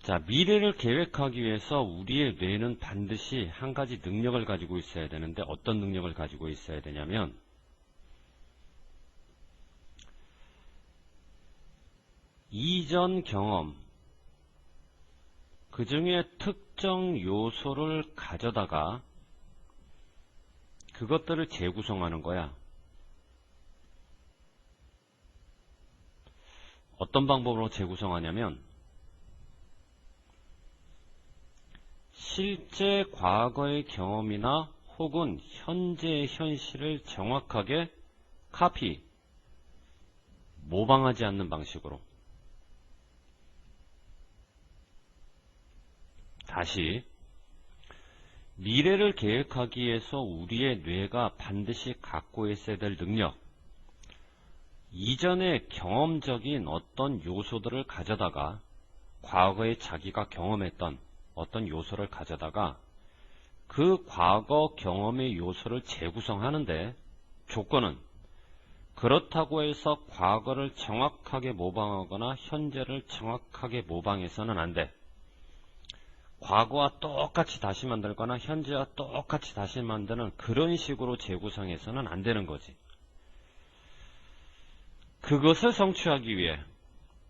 자, 미래를 계획하기 위해서 우리의 뇌는 반드시 한 가지 능력을 가지고 있어야 되는데 어떤 능력을 가지고 있어야 되냐면 이전 경험, 그 중에 특정 요소를 가져다가 그것들을 재구성하는 거야. 어떤 방법으로 재구성하냐면 실제 과거의 경험이나 혹은 현재의 현실을 정확하게 카피, 모방하지 않는 방식으로. 다시, 미래를 계획하기 위해서 우리의 뇌가 반드시 갖고 있어야 될 능력, 이전의 경험적인 어떤 요소들을 가져다가 과거에 자기가 경험했던 어떤 요소를 가져다가 그 과거 경험의 요소를 재구성하는데 조건은 그렇다고 해서 과거를 정확하게 모방하거나 현재를 정확하게 모방해서는 안 돼. 과거와 똑같이 다시 만들거나 현재와 똑같이 다시 만드는 그런 식으로 재구성해서는 안 되는 거지. 그것을 성취하기 위해,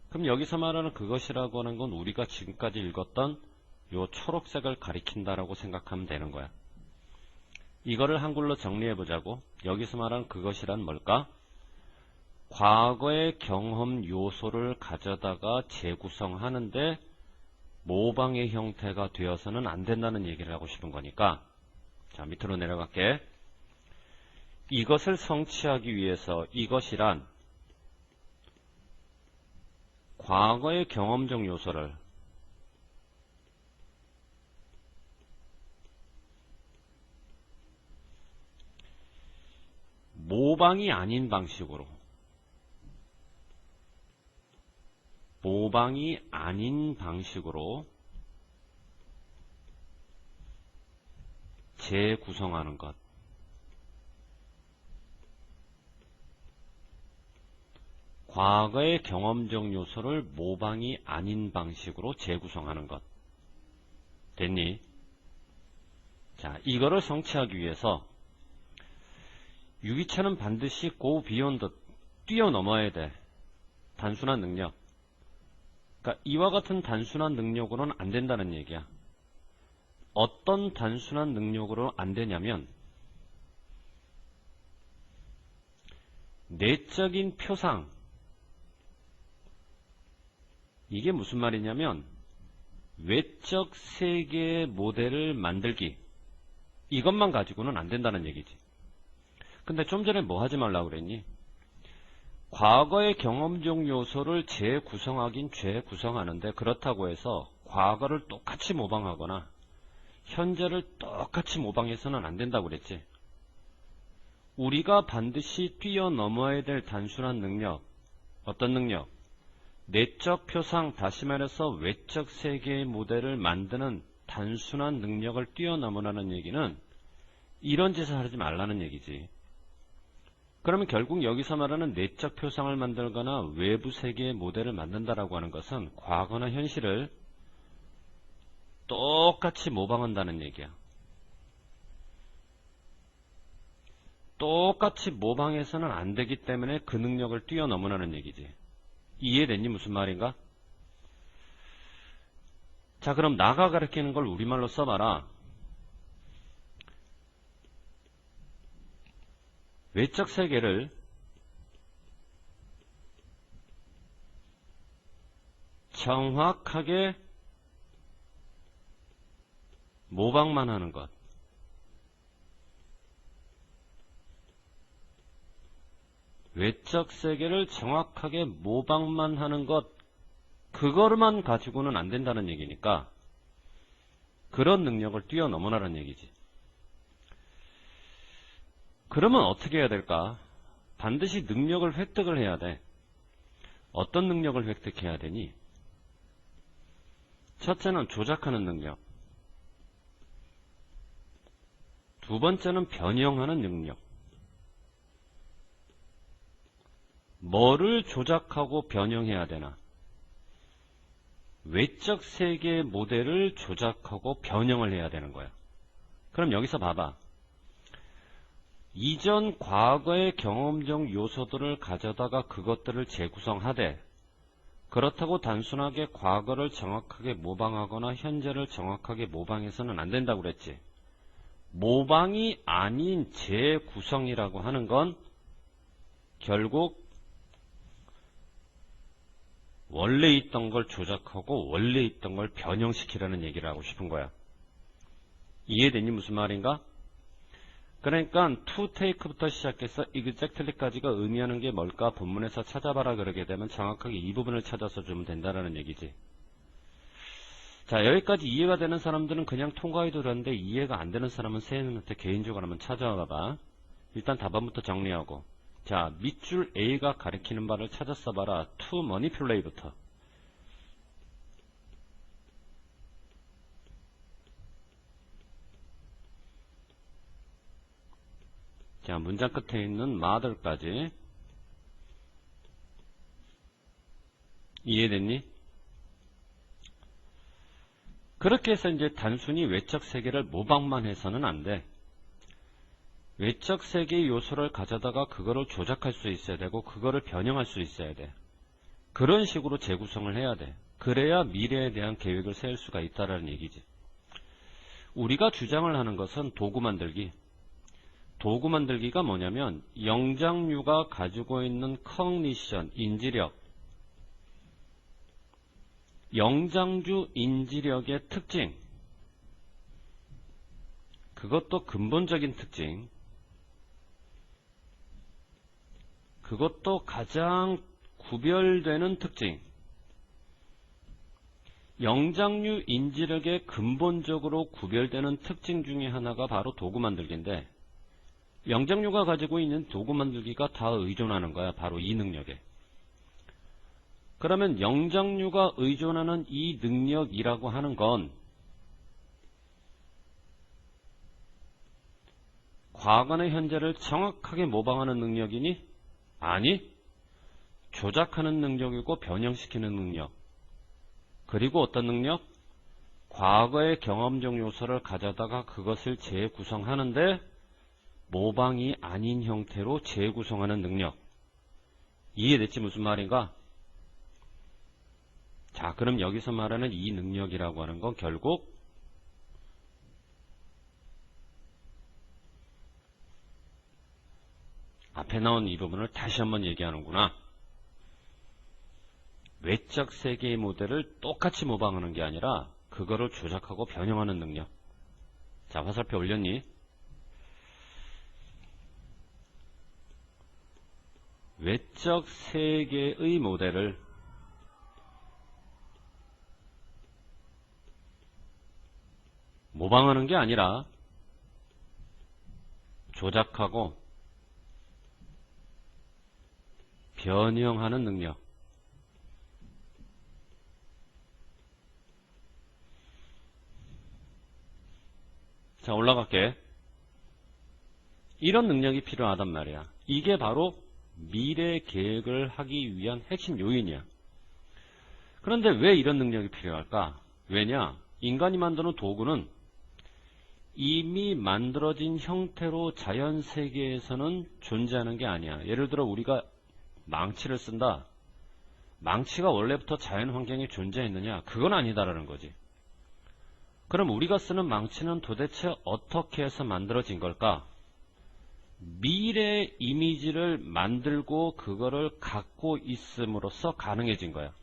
그럼 여기서 말하는 그것이라고 하는 건 우리가 지금까지 읽었던 요 초록색을 가리킨다라고 생각하면 되는 거야. 이거를 한글로 정리해 보자고. 여기서 말하는 그것이란 뭘까? 과거의 경험 요소를 가져다가 재구성하는데 모방의 형태가 되어서는 안 된다는 얘기를 하고 싶은 거니까. 자, 밑으로 내려갈게. 이것을 성취하기 위해서 이것이란 과거의 경험적 요소를 모방이 아닌 방식으로 재구성하는 것. 과거의 경험적 요소를 모방이 아닌 방식으로 재구성하는 것. 됐니? 자, 이거를 성취하기 위해서 유기체는 반드시 go beyond, 뛰어넘어야 돼. 단순한 능력. 그러니까 이와 같은 단순한 능력으로는 안 된다는 얘기야. 어떤 단순한 능력으로 안 되냐면 내적인 표상. 이게 무슨 말이냐면 외적 세계의 모델을 만들기. 이것만 가지고는 안 된다는 얘기지. 근데 좀 전에 뭐 하지 말라고 그랬니? 과거의 경험적 요소를 재구성하긴 재구성하는데 그렇다고 해서 과거를 똑같이 모방하거나 현재를 똑같이 모방해서는 안 된다고 그랬지. 우리가 반드시 뛰어넘어야 될 단순한 능력, 어떤 능력? 내적 표상, 다시 말해서 외적 세계의 모델을 만드는 단순한 능력을 뛰어넘으라는 얘기는 이런 짓을 하지 말라는 얘기지. 그러면 결국 여기서 말하는 내적 표상을 만들거나 외부 세계의 모델을 만든다라고 하는 것은 과거나 현실을 똑같이 모방한다는 얘기야. 똑같이 모방해서는 안 되기 때문에 그 능력을 뛰어넘으라는 얘기지. 이해됐니? 무슨 말인가? 자, 그럼 나가 가르치는 걸 우리말로 써봐라. 외적 세계를 정확하게 모방만 하는 것. 외적 세계를 정확하게 모방만 하는 것, 그거만 가지고는 안 된다는 얘기니까 그런 능력을 뛰어넘으라는 얘기지. 그러면 어떻게 해야 될까? 반드시 능력을 획득을 해야 돼. 어떤 능력을 획득해야 되니? 첫째는 조작하는 능력. 두 번째는 변형하는 능력. 뭐를 조작하고 변형해야 되나? 외적 세계의 모델을 조작하고 변형을 해야 되는 거야. 그럼 여기서 봐봐. 이전 과거의 경험적 요소들을 가져다가 그것들을 재구성하되, 그렇다고 단순하게 과거를 정확하게 모방하거나 현재를 정확하게 모방해서는 안 된다고 그랬지. 모방이 아닌 재구성이라고 하는 건 결국 원래 있던 걸 조작하고 원래 있던 걸 변형시키라는 얘기를 하고 싶은 거야. 이해되니 무슨 말인가? 그러니까 to take부터 시작해서 exactly까지가 의미하는 게 뭘까 본문에서 찾아봐라 그러게 되면 정확하게 이 부분을 찾아서 주면 된다는 얘기지. 자, 여기까지 이해가 되는 사람들은 그냥 통과해도 되는데 이해가 안 되는 사람은 쌤한테 개인적으로 한번 찾아와 봐. 일단 답안부터 정리하고. 자, 밑줄 A가 가리키는 바를 찾아 써봐라. to manipulate부터. 자, 문장 끝에 있는 mother까지. 이해됐니? 그렇게 해서 이제 단순히 외적 세계를 모방만 해서는 안 돼. 외적 세계의 요소를 가져다가 그거를 조작할 수 있어야 되고 그거를 변형할 수 있어야 돼. 그런 식으로 재구성을 해야 돼. 그래야 미래에 대한 계획을 세울 수가 있다라는 얘기지. 우리가 주장을 하는 것은 도구 만들기. 도구 만들기가 뭐냐면 영장류가 가지고 있는 커그니션, 인지력, 영장류 인지력의 특징, 그것도 근본적인 특징, 그것도 가장 구별되는 특징, 영장류 인지력의 근본적으로 구별되는 특징 중에 하나가 바로 도구 만들기인데, 영장류가 가지고 있는 도구 만들기가 다 의존하는 거야. 바로 이 능력에. 그러면 영장류가 의존하는 이 능력이라고 하는 건 과거나 현재를 정확하게 모방하는 능력이니? 아니, 조작하는 능력이고 변형시키는 능력. 그리고 어떤 능력? 과거의 경험적 요소를 가져다가 그것을 재구성하는데 모방이 아닌 형태로 재구성하는 능력. 이해됐지? 무슨 말인가? 자, 그럼 여기서 말하는 이 능력이라고 하는 건 결국 앞에 나온 이 부분을 다시 한번 얘기하는구나. 외적 세계의 모델을 똑같이 모방하는 게 아니라 그거를 조작하고 변형하는 능력. 자, 화살표 올렸니? 외적 세계의 모델을 모방하는 게 아니라 조작하고 변형하는 능력. 자, 올라갈게. 이런 능력이 필요하단 말이야. 이게 바로 미래 계획을 하기 위한 핵심 요인이야. 그런데 왜 이런 능력이 필요할까? 왜냐? 인간이 만드는 도구는 이미 만들어진 형태로 자연 세계에서는 존재하는 게 아니야. 예를 들어 우리가 망치를 쓴다. 망치가 원래부터 자연 환경에 존재했느냐? 그건 아니다라는 거지. 그럼 우리가 쓰는 망치는 도대체 어떻게 해서 만들어진 걸까? 미래 이미지를 만들고 그거를 갖고 있음으로써 가능해진 거야.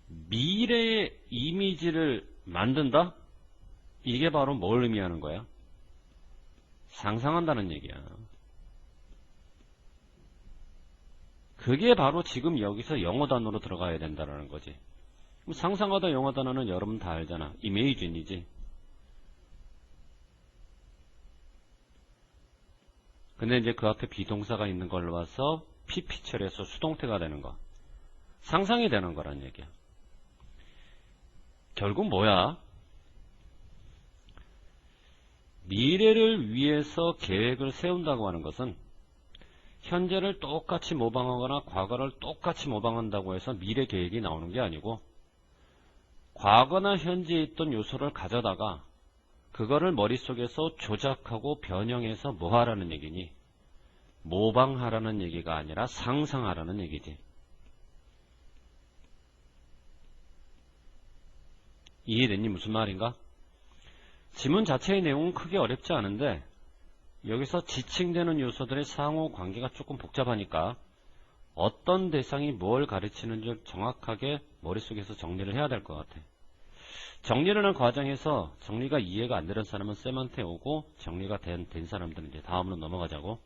미래의 이미지를 만든다? 이게 바로 뭘 의미하는 거야? 상상한다는 얘기야. 그게 바로 지금 여기서 영어 단어로 들어가야 된다는 거지. 상상하다 영어 단어는 여러분 다 알잖아. 이메이진이지. 근데 이제 그 앞에 비동사가 있는 걸로 와서 PP 처리해서 수동태가 되는 거. 상상이 되는 거란 얘기야. 결국 뭐야? 미래를 위해서 계획을 세운다고 하는 것은 현재를 똑같이 모방하거나 과거를 똑같이 모방한다고 해서 미래 계획이 나오는 게 아니고 과거나 현재에 있던 요소를 가져다가 그거를 머릿속에서 조작하고 변형해서 뭐 하라는 얘기니? 모방하라는 얘기가 아니라 상상하라는 얘기지. 이해됐니? 무슨 말인가? 지문 자체의 내용은 크게 어렵지 않은데 여기서 지칭되는 요소들의 상호 관계가 조금 복잡하니까 어떤 대상이 뭘 가르치는지 정확하게 머릿속에서 정리를 해야 될 것 같아. 정리를 하는 과정에서 정리가 이해가 안 되는 사람은 쌤한테 오고 정리가 된 사람들은 이제 다음으로 넘어가자고.